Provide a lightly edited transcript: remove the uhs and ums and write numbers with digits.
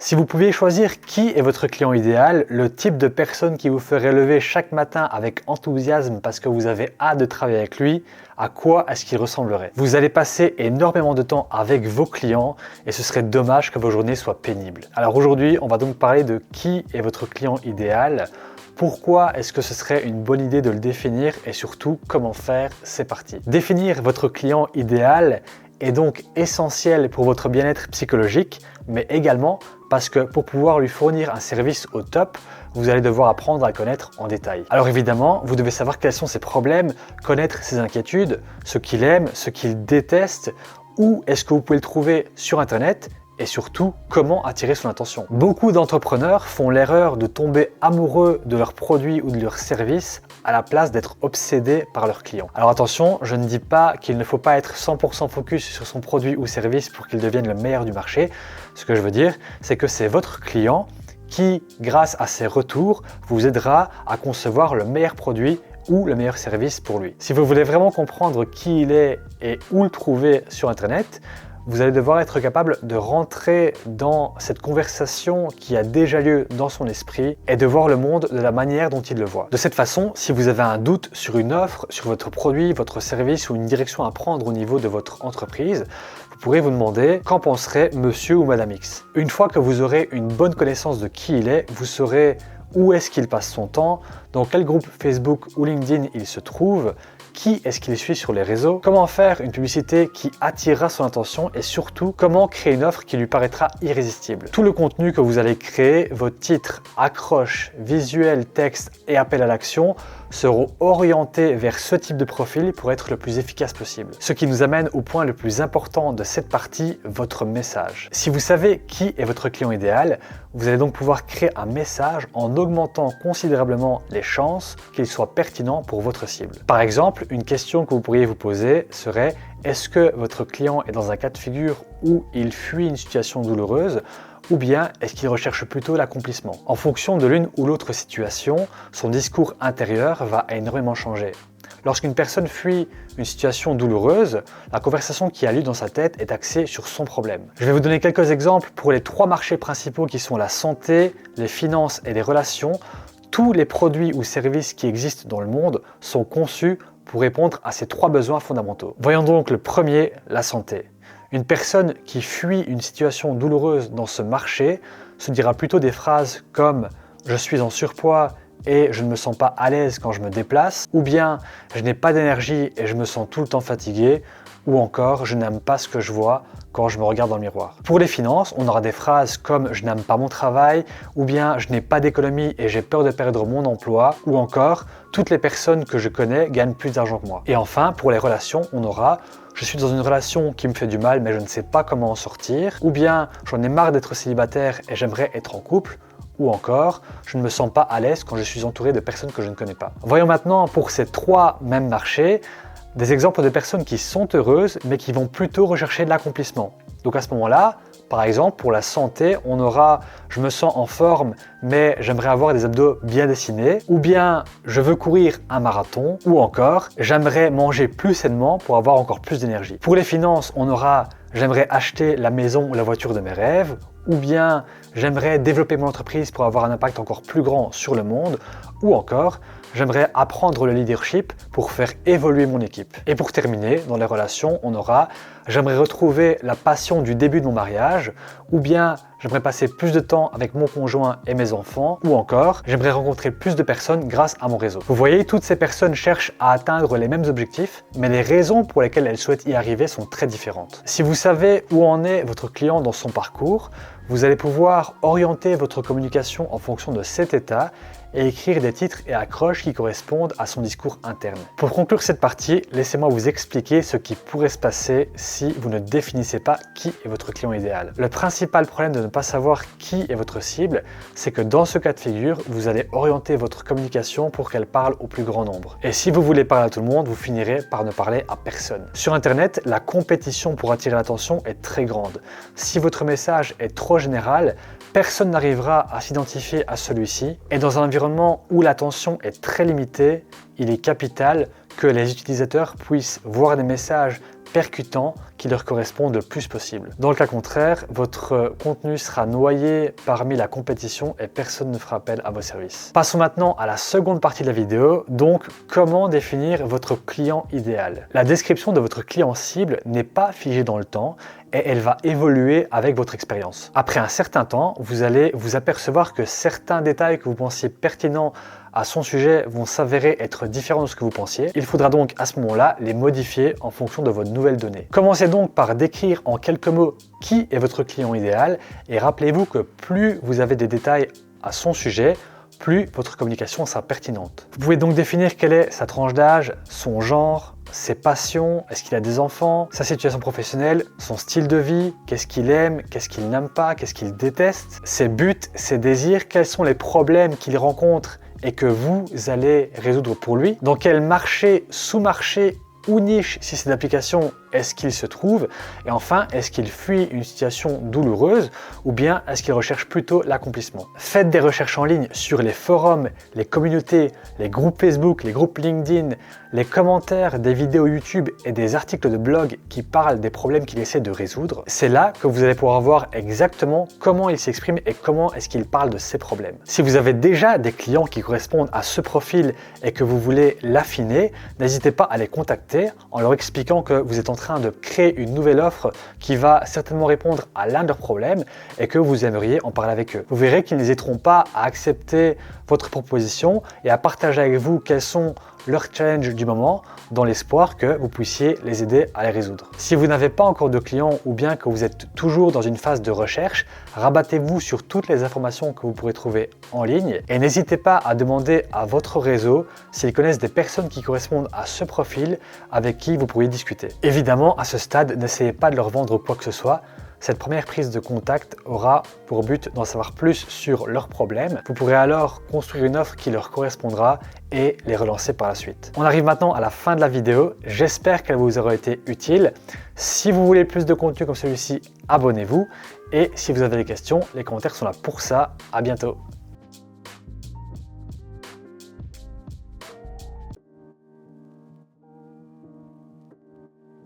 Si vous pouviez choisir qui est votre client idéal, le type de personne qui vous ferait lever chaque matin avec enthousiasme parce que vous avez hâte de travailler avec lui, à quoi est-ce qu'il ressemblerait? Vous allez passer énormément de temps avec vos clients et ce serait dommage que vos journées soient pénibles. Alors aujourd'hui, on va donc parler de qui est votre client idéal. Pourquoi est-ce que ce serait une bonne idée de le définir et surtout comment faire? C'est parti. Définir votre client idéal est donc essentiel pour votre bien-être psychologique, mais également parce que pour pouvoir lui fournir un service au top, vous allez devoir apprendre à le connaître en détail. Alors évidemment, vous devez savoir quels sont ses problèmes, connaître ses inquiétudes, ce qu'il aime, ce qu'il déteste, où est-ce que vous pouvez le trouver sur Internet et surtout comment attirer son attention. Beaucoup d'entrepreneurs font l'erreur de tomber amoureux de leurs produits ou de leurs services à la place d'être obsédés par leurs clients. Alors attention, je ne dis pas qu'il ne faut pas être 100% focus sur son produit ou service pour qu'il devienne le meilleur du marché. Ce que je veux dire, c'est que c'est votre client qui, grâce à ses retours, vous aidera à concevoir le meilleur produit ou le meilleur service pour lui. Si vous voulez vraiment comprendre qui il est et où le trouver sur Internet, vous allez devoir être capable de rentrer dans cette conversation qui a déjà lieu dans son esprit et de voir le monde de la manière dont il le voit. De cette façon, si vous avez un doute sur une offre, sur votre produit, votre service ou une direction à prendre au niveau de votre entreprise, vous pourrez vous demander qu'en penserait Monsieur ou Madame X. Une fois que vous aurez une bonne connaissance de qui il est, vous saurez où est-ce qu'il passe son temps, dans quel groupe Facebook ou LinkedIn il se trouve, qui est-ce qu'il suit sur les réseaux, comment faire une publicité qui attirera son attention et surtout comment créer une offre qui lui paraîtra irrésistible. Tout le contenu que vous allez créer, vos titres, accroches, visuels, textes et appels à l'action seront orientés vers ce type de profil pour être le plus efficace possible. Ce qui nous amène au point le plus important de cette partie, votre message. Si vous savez qui est votre client idéal, vous allez donc pouvoir créer un message en augmentant considérablement les chances qu'il soit pertinent pour votre cible. Par exemple, une question que vous pourriez vous poser serait: est-ce que votre client est dans un cas de figure où il fuit une situation douloureuse ou bien est-ce qu'il recherche plutôt l'accomplissement? En fonction de l'une ou l'autre situation, son discours intérieur va énormément changer. Lorsqu'une personne fuit une situation douloureuse, la conversation qui a lieu dans sa tête est axée sur son problème. Je vais vous donner quelques exemples pour les trois marchés principaux qui sont la santé, les finances et les relations. Tous les produits ou services qui existent dans le monde sont conçus pour répondre à ces trois besoins fondamentaux. Voyons donc le premier, la santé. Une personne qui fuit une situation douloureuse dans ce marché se dira plutôt des phrases comme « je suis en surpoids et je ne me sens pas à l'aise quand je me déplace » ou bien « je n'ai pas d'énergie et je me sens tout le temps fatigué » ou encore « je n'aime pas ce que je vois quand je me regarde dans le miroir ». Pour les finances, on aura des phrases comme « je n'aime pas mon travail » ou bien « je n'ai pas d'économie et j'ai peur de perdre mon emploi » ou encore « toutes les personnes que je connais gagnent plus d'argent que moi ». Et enfin, pour les relations, on aura « je suis dans une relation qui me fait du mal mais je ne sais pas comment en sortir » ou bien « j'en ai marre d'être célibataire et j'aimerais être en couple » ou encore « je ne me sens pas à l'aise quand je suis entouré de personnes que je ne connais pas ». Voyons maintenant pour ces trois mêmes marchés des exemples de personnes qui sont heureuses mais qui vont plutôt rechercher de l'accomplissement. Donc à ce moment-là, par exemple, pour la santé, on aura « je me sens en forme mais j'aimerais avoir des abdos bien dessinés » ou bien « je veux courir un marathon » ou encore « j'aimerais manger plus sainement pour avoir encore plus d'énergie ». Pour les finances, on aura « j'aimerais acheter la maison ou la voiture de mes rêves » ou bien « j'aimerais développer mon entreprise pour avoir un impact encore plus grand sur le monde » ou encore « j'aimerais apprendre le leadership pour faire évoluer mon équipe ». Et pour terminer, dans les relations, on aura « j'aimerais retrouver la passion du début de mon mariage » ou bien « j'aimerais passer plus de temps avec mon conjoint et mes enfants » ou encore « j'aimerais rencontrer plus de personnes grâce à mon réseau ». Vous voyez, toutes ces personnes cherchent à atteindre les mêmes objectifs, mais les raisons pour lesquelles elles souhaitent y arriver sont très différentes. Si vous savez où en est votre client dans son parcours, vous allez pouvoir orienter votre communication en fonction de cet état et écrire des titres et accroches qui correspondent à son discours interne. Pour conclure cette partie, laissez-moi vous expliquer ce qui pourrait se passer si vous ne définissez pas qui est votre client idéal. Le principal problème de ne pas savoir qui est votre cible, c'est que dans ce cas de figure, vous allez orienter votre communication pour qu'elle parle au plus grand nombre. Et si vous voulez parler à tout le monde, vous finirez par ne parler à personne. Sur Internet, la compétition pour attirer l'attention est très grande. Si votre message est trop général, personne n'arrivera à s'identifier à celui-ci. Et dans un environnement où l'attention est très limitée, il est capital que les utilisateurs puissent voir des messages percutant qui leur correspondent le plus possible. Dans le cas contraire, votre contenu sera noyé parmi la compétition et personne ne fera appel à vos services. Passons maintenant à la seconde partie de la vidéo, donc comment définir votre client idéal. La description de votre client cible n'est pas figée dans le temps et elle va évoluer avec votre expérience. Après un certain temps, vous allez vous apercevoir que certains détails que vous pensiez pertinents à son sujet vont s'avérer être différents de ce que vous pensiez. Il faudra donc à ce moment-là les modifier en fonction de votre nouvelle donnée. Commencez donc par décrire en quelques mots qui est votre client idéal et rappelez-vous que plus vous avez des détails à son sujet, plus votre communication sera pertinente. Vous pouvez donc définir quelle est sa tranche d'âge, son genre, ses passions, est-ce qu'il a des enfants, sa situation professionnelle, son style de vie, qu'est-ce qu'il aime, qu'est-ce qu'il n'aime pas, qu'est-ce qu'il déteste, ses buts, ses désirs, quels sont les problèmes qu'il rencontre et que vous allez résoudre pour lui, dans quel marché, sous-marché ou niche, si c'est d'application, est-ce qu'il se trouve, et enfin, est-ce qu'il fuit une situation douloureuse ou bien est-ce qu'il recherche plutôt l'accomplissement. Faites des recherches en ligne sur les forums, les communautés, les groupes Facebook, les groupes LinkedIn, les commentaires des vidéos YouTube et des articles de blog qui parlent des problèmes qu'il essaie de résoudre. C'est là que vous allez pouvoir voir exactement comment il s'exprime et comment est-ce qu'il parle de ses problèmes. Si vous avez déjà des clients qui correspondent à ce profil et que vous voulez l'affiner, n'hésitez pas à les contacter en leur expliquant que vous êtes en train de créer une nouvelle offre qui va certainement répondre à l'un de leurs problèmes et que vous aimeriez en parler avec eux. Vous verrez qu'ils n'hésiteront pas à accepter votre proposition et à partager avec vous quels sont leurs challenges du moment dans l'espoir que vous puissiez les aider à les résoudre. Si vous n'avez pas encore de clients ou bien que vous êtes toujours dans une phase de recherche, rabattez-vous sur toutes les informations que vous pourrez trouver en ligne et n'hésitez pas à demander à votre réseau s'ils connaissent des personnes qui correspondent à ce profil avec qui vous pourriez discuter. Évidemment, à ce stade, n'essayez pas de leur vendre quoi que ce soit. Cette première prise de contact aura pour but d'en savoir plus sur leurs problèmes. Vous pourrez alors construire une offre qui leur correspondra et les relancer par la suite. On arrive maintenant à la fin de la vidéo. J'espère qu'elle vous aura été utile. Si vous voulez plus de contenu comme celui-ci, abonnez-vous. Et si vous avez des questions, les commentaires sont là pour ça. À bientôt.